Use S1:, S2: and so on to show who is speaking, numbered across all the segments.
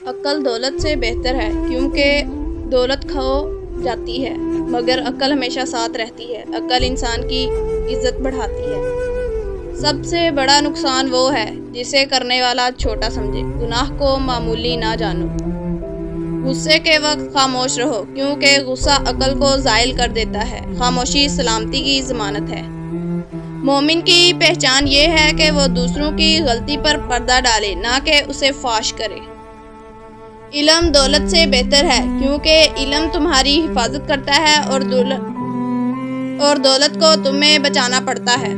S1: عقل دولت سے بہتر ہے کیونکہ دولت کھو جاتی ہے مگر عقل ہمیشہ ساتھ رہتی ہے۔ عقل انسان کی عزت بڑھاتی ہے۔ سب سے بڑا نقصان وہ ہے جسے کرنے والا چھوٹا سمجھے۔ گناہ کو معمولی نہ جانو۔ غصے کے وقت خاموش رہو کیونکہ غصہ عقل کو زائل کر دیتا ہے۔ خاموشی سلامتی کی ضمانت ہے۔ مومن کی پہچان یہ ہے کہ وہ دوسروں کی غلطی پر پردہ ڈالے نہ کہ اسے فاش کرے۔ علم دولت سے بہتر ہے کیونکہ علم تمہاری حفاظت کرتا ہے اور دولت کو تمہیں بچانا پڑتا ہے۔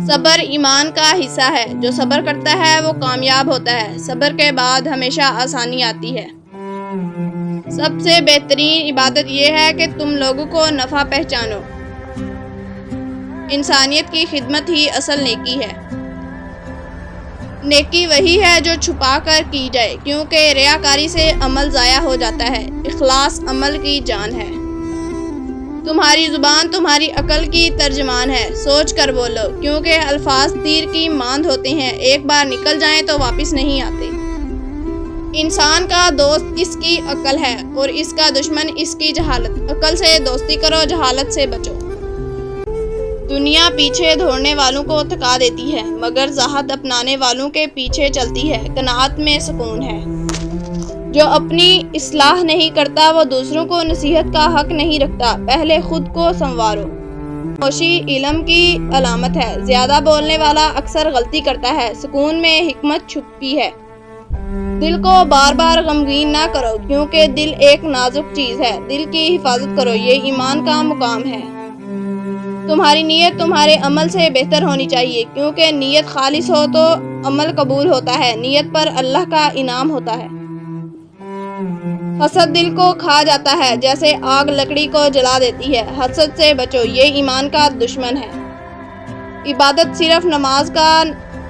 S1: صبر ایمان کا حصہ ہے۔ جو صبر کرتا ہے وہ کامیاب ہوتا ہے۔ صبر کے بعد ہمیشہ آسانی آتی ہے۔ سب سے بہترین عبادت یہ ہے کہ تم لوگوں کو نفع پہنچانو۔ انسانیت کی خدمت ہی اصل نیکی ہے۔ نیکی وہی ہے جو چھپا کر کی جائے کیونکہ ریاکاری سے عمل ضائع ہو جاتا ہے۔ اخلاص عمل کی جان ہے۔ تمہاری زبان تمہاری عقل کی ترجمان ہے۔ سوچ کر بولو کیونکہ الفاظ تیر کی مانند ہوتے ہیں، ایک بار نکل جائیں تو واپس نہیں آتے۔ انسان کا دوست اس کی عقل ہے اور اس کا دشمن اس کی جہالت۔ عقل سے دوستی کرو، جہالت سے بچو۔ دنیا پیچھے دوڑنے والوں کو تھکا دیتی ہے مگر زہد اپنانے والوں کے پیچھے چلتی ہے۔ قناعت میں سکون ہے۔ جو اپنی اصلاح نہیں کرتا وہ دوسروں کو نصیحت کا حق نہیں رکھتا۔ پہلے خود کو سنوارو۔ خاموشی علم کی علامت ہے۔ زیادہ بولنے والا اکثر غلطی کرتا ہے۔ سکون میں حکمت چھپی ہے۔ دل کو بار بار غمگین نہ کرو کیونکہ دل ایک نازک چیز ہے۔ دل کی حفاظت کرو، یہ ایمان کا مقام ہے۔ تمہاری نیت تمہارے عمل سے بہتر ہونی چاہیے کیونکہ نیت خالص ہو تو عمل قبول ہوتا ہے۔ نیت پر اللہ کا انعام ہوتا ہے۔ حسد دل کو کھا جاتا ہے جیسے آگ لکڑی کو جلا دیتی ہے۔ حسد سے بچو، یہ ایمان کا دشمن ہے۔ عبادت صرف نماز کا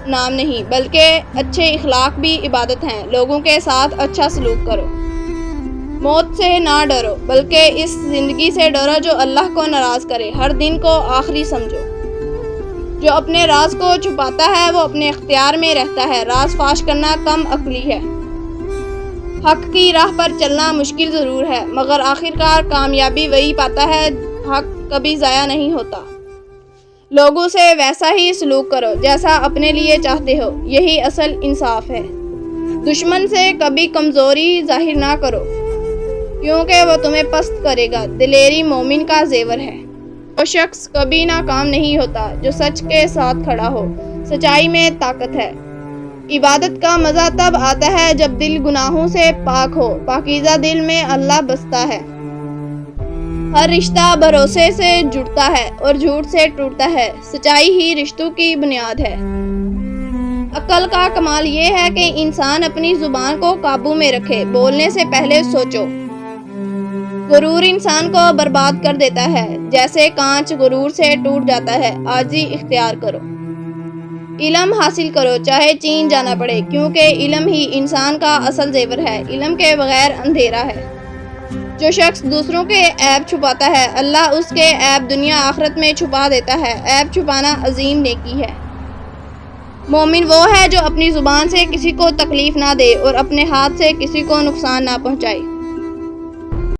S1: نام نہیں بلکہ اچھے اخلاق بھی عبادت ہیں۔ لوگوں کے ساتھ اچھا سلوک کرو۔ موت سے نہ ڈرو بلکہ اس زندگی سے ڈرو جو اللہ کو ناراض کرے۔ ہر دن کو آخری سمجھو۔ جو اپنے راز کو چھپاتا ہے وہ اپنے اختیار میں رہتا ہے۔ راز فاش کرنا کم عقلی ہے۔ حق کی راہ پر چلنا مشکل ضرور ہے مگر آخرکار کامیابی وہی پاتا ہے۔ حق کبھی ضائع نہیں ہوتا۔ لوگوں سے ویسا ہی سلوک کرو جیسا اپنے لیے چاہتے ہو، یہی اصل انصاف ہے۔ دشمن سے کبھی کمزوری ظاہر نہ کرو کیونکہ وہ تمہیں پست کرے گا۔ دلیری مومن کا زیور ہے۔ وہ شخص کبھی ناکام نہیں ہوتا جو سچ کے ساتھ کھڑا ہو۔ سچائی میں طاقت ہے۔ عبادت کا مزہ تب آتا ہے جب دل گناہوں سے پاک ہو۔ پاکیزہ دل میں اللہ بستا ہے۔ ہر رشتہ بھروسے سے جڑتا ہے اور جھوٹ سے ٹوٹتا ہے۔ سچائی ہی رشتوں کی بنیاد ہے۔ عقل کا کمال یہ ہے کہ انسان اپنی زبان کو قابو میں رکھے، بولنے سے پہلے سوچو۔ غرور انسان کو برباد کر دیتا ہے، جیسے کانچ غرور سے ٹوٹ جاتا ہے۔ عاجزی اختیار کرو۔ علم حاصل کرو چاہے چین جانا پڑے کیونکہ علم ہی انسان کا اصل زیور ہے۔ علم کے بغیر اندھیرا ہے۔ جو شخص دوسروں کے عیب چھپاتا ہے اللہ اس کے عیب دنیا آخرت میں چھپا دیتا ہے۔ عیب چھپانا عظیم نیکی ہے۔ مومن وہ ہے جو اپنی زبان سے کسی کو تکلیف نہ دے اور اپنے ہاتھ سے کسی کو نقصان نہ پہنچائے۔